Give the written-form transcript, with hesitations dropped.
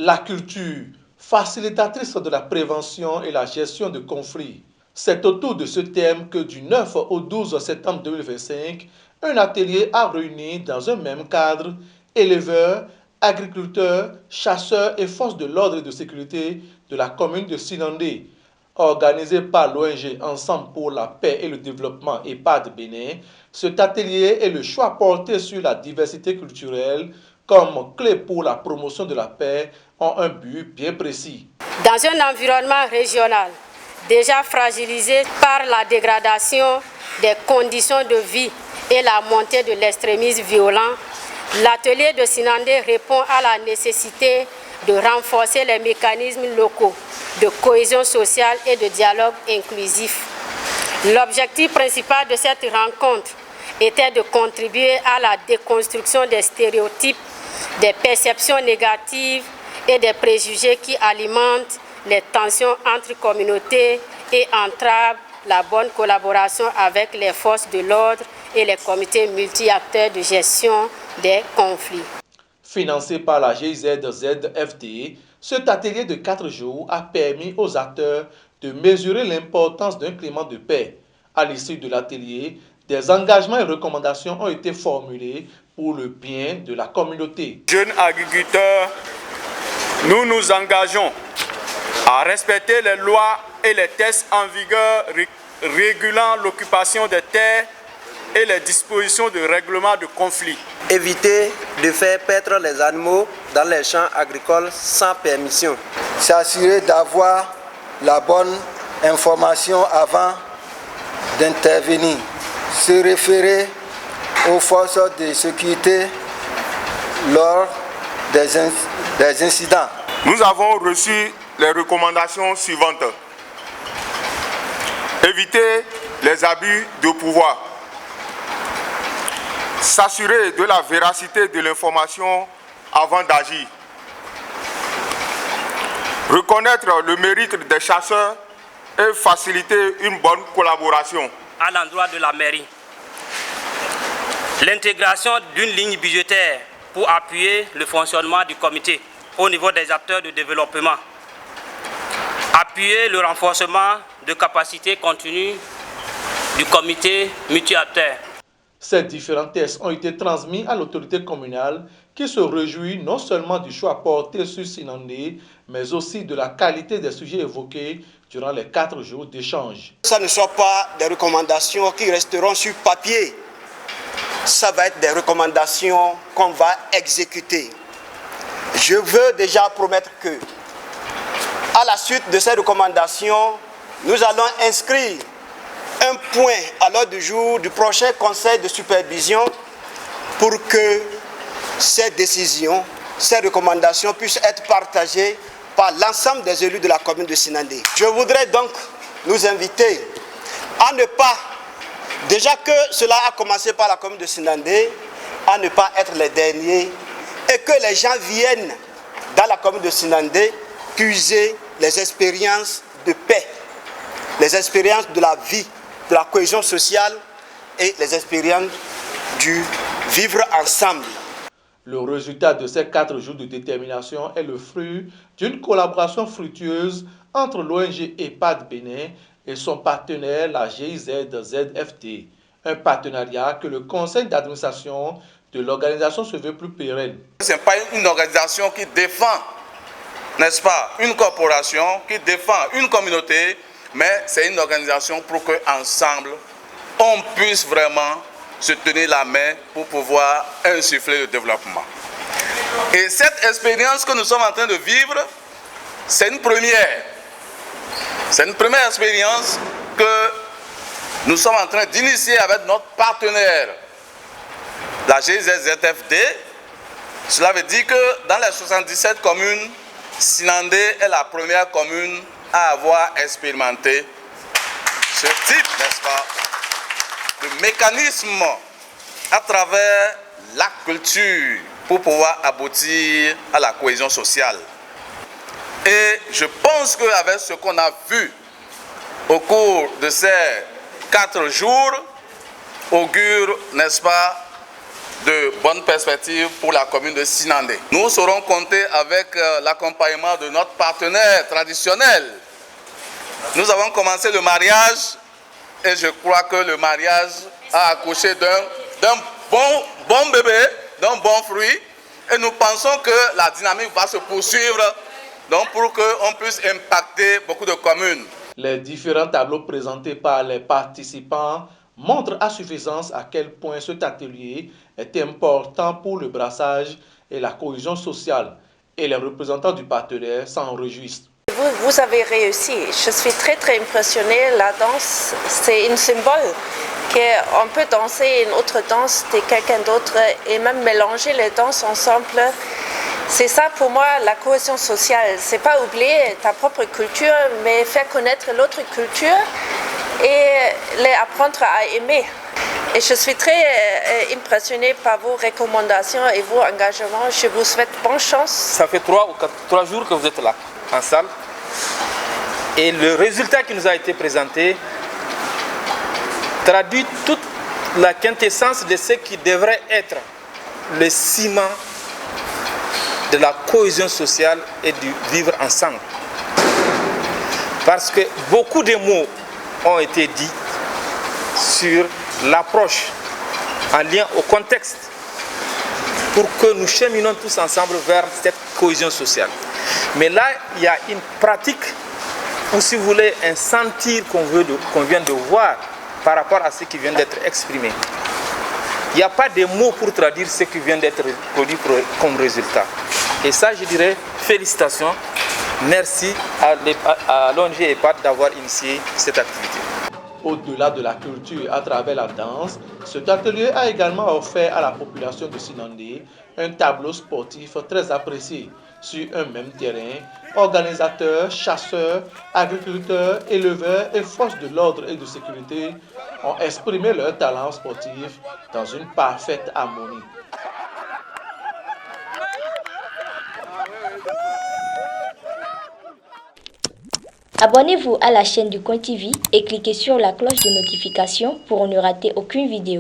La culture, facilitatrice de la prévention et la gestion de conflits. C'est autour de ce thème que du 9 au 12 septembre 2025, un atelier a réuni dans un même cadre éleveurs, agriculteurs, chasseurs et forces de l'ordre et de sécurité de la commune de Sinandé. Organisé par l'ONG Ensemble pour la paix et le développement EPAD Bénin, cet atelier est le choix porté sur la diversité culturelle comme clé pour la promotion de la paix ont un but bien précis. Dans un environnement régional déjà fragilisé par la dégradation des conditions de vie et la montée de l'extrémisme violent, l'atelier de Sinandé répond à la nécessité de renforcer les mécanismes locaux de cohésion sociale et de dialogue inclusif. L'objectif principal de cette rencontre était de contribuer à la déconstruction des stéréotypes, des perceptions négatives et des préjugés qui alimentent les tensions entre communautés et entravent la bonne collaboration avec les forces de l'ordre et les comités multi-acteurs de gestion des conflits. Financé par la GIZ-ZFD, cet atelier de 4 jours a permis aux acteurs de mesurer l'importance d'un climat de paix. À l'issue de l'atelier, des engagements et recommandations ont été formulés pour le bien de la communauté. Jeunes agriculteurs, nous nous engageons à respecter les lois et les textes en vigueur régulant l'occupation des terres et les dispositions de règlement de conflits. Éviter de faire paître les animaux dans les champs agricoles sans permission. S'assurer d'avoir la bonne information avant d'intervenir. Se référer aux forces de sécurité lors des incidents. Nous avons reçu les recommandations suivantes. Éviter les abus de pouvoir. S'assurer de la véracité de l'information avant d'agir. Reconnaître le mérite des chasseurs et faciliter une bonne collaboration. À l'endroit de la mairie, l'intégration d'une ligne budgétaire pour appuyer le fonctionnement du comité au niveau des acteurs de développement. Appuyer le renforcement de capacités continues du comité multi-acteurs. Ces différents tests ont été transmis à l'autorité communale qui se réjouit non seulement du choix porté sur Sinandé, mais aussi de la qualité des sujets évoqués durant les 4 jours d'échange. Ça ne soit pas des recommandations qui resteront sur papier. Ça va être des recommandations qu'on va exécuter. Je veux déjà promettre que, à la suite de ces recommandations, nous allons inscrire un point à l'ordre du jour du prochain conseil de supervision pour que ces décisions, ces recommandations puissent être partagées par l'ensemble des élus de la commune de Sinandé. Je voudrais donc nous inviter à ne pas, déjà que cela a commencé par la commune de Sinandé, à ne pas être les derniers et que les gens viennent dans la commune de Sinandé puiser les expériences de paix, les expériences de la vie, de la cohésion sociale et les expériences du vivre ensemble. Le résultat de ces 4 jours de détermination est le fruit d'une collaboration fructueuse entre l'ONG EPAD Bénin et son partenaire, la GIZ-ZFD. Un partenariat que le conseil d'administration de l'organisation se veut plus pérenne. Ce n'est pas une organisation qui défend, n'est-ce pas, une corporation, qui défend une communauté, mais c'est une organisation pour qu'ensemble, on puisse vraiment se tenir la main pour pouvoir insuffler le développement. Et cette expérience que nous sommes en train de vivre, c'est une première. C'est une première expérience que nous sommes en train d'initier avec notre partenaire, la GIZ-ZFD. Cela veut dire que dans les 77 communes, Sinandé est la première commune à avoir expérimenté ce type, n'est-ce pas, de mécanisme à travers la culture pour pouvoir aboutir à la cohésion sociale. Et je pense qu'avec ce qu'on a vu au cours de ces 4 jours, augure, n'est-ce pas, de bonnes perspectives pour la commune de Sinandé. Nous saurons compter avec l'accompagnement de notre partenaire traditionnel. Nous avons commencé le mariage et je crois que le mariage a accouché d'un bon bébé, d'un bon fruit. Et nous pensons que la dynamique va se poursuivre donc pour qu'on puisse impacter beaucoup de communes. Les différents tableaux présentés par les participants montrent à suffisance à quel point cet atelier est important pour le brassage et la cohésion sociale. Et les représentants du partenaire s'en réjouissent. Vous avez réussi. Je suis très impressionnée. La danse, c'est un symbole qu'on peut danser une autre danse de quelqu'un d'autre et même mélanger les danses ensemble. C'est ça pour moi la cohésion sociale. C'est pas oublier ta propre culture, mais faire connaître l'autre culture et les apprendre à aimer. Et je suis très impressionnée par vos recommandations et vos engagements. Je vous souhaite bonne chance. Ça fait 3 jours que vous êtes là, en salle. Et le résultat qui nous a été présenté traduit toute la quintessence de ce qui devrait être le ciment de la cohésion sociale et du vivre ensemble. Parce que beaucoup de mots ont été dits sur l'approche en lien au contexte pour que nous cheminons tous ensemble vers cette cohésion sociale. Mais là, il y a une pratique ou si vous voulez un sentir qu'on vient de voir par rapport à ce qui vient d'être exprimé. Il n'y a pas de mots pour traduire ce qui vient d'être produit comme résultat. Et ça, je dirais, félicitations. Merci à l'ONG EPAD d'avoir initié cette activité. Au-delà de la culture à travers la danse, cet atelier a également offert à la population de Sinandé un tableau sportif très apprécié. Sur un même terrain, organisateurs, chasseurs, agriculteurs, éleveurs et forces de l'ordre et de sécurité ont exprimé leur talent sportif dans une parfaite harmonie. Abonnez-vous à la chaîne du Coin TV et cliquez sur la cloche de notification pour ne rater aucune vidéo.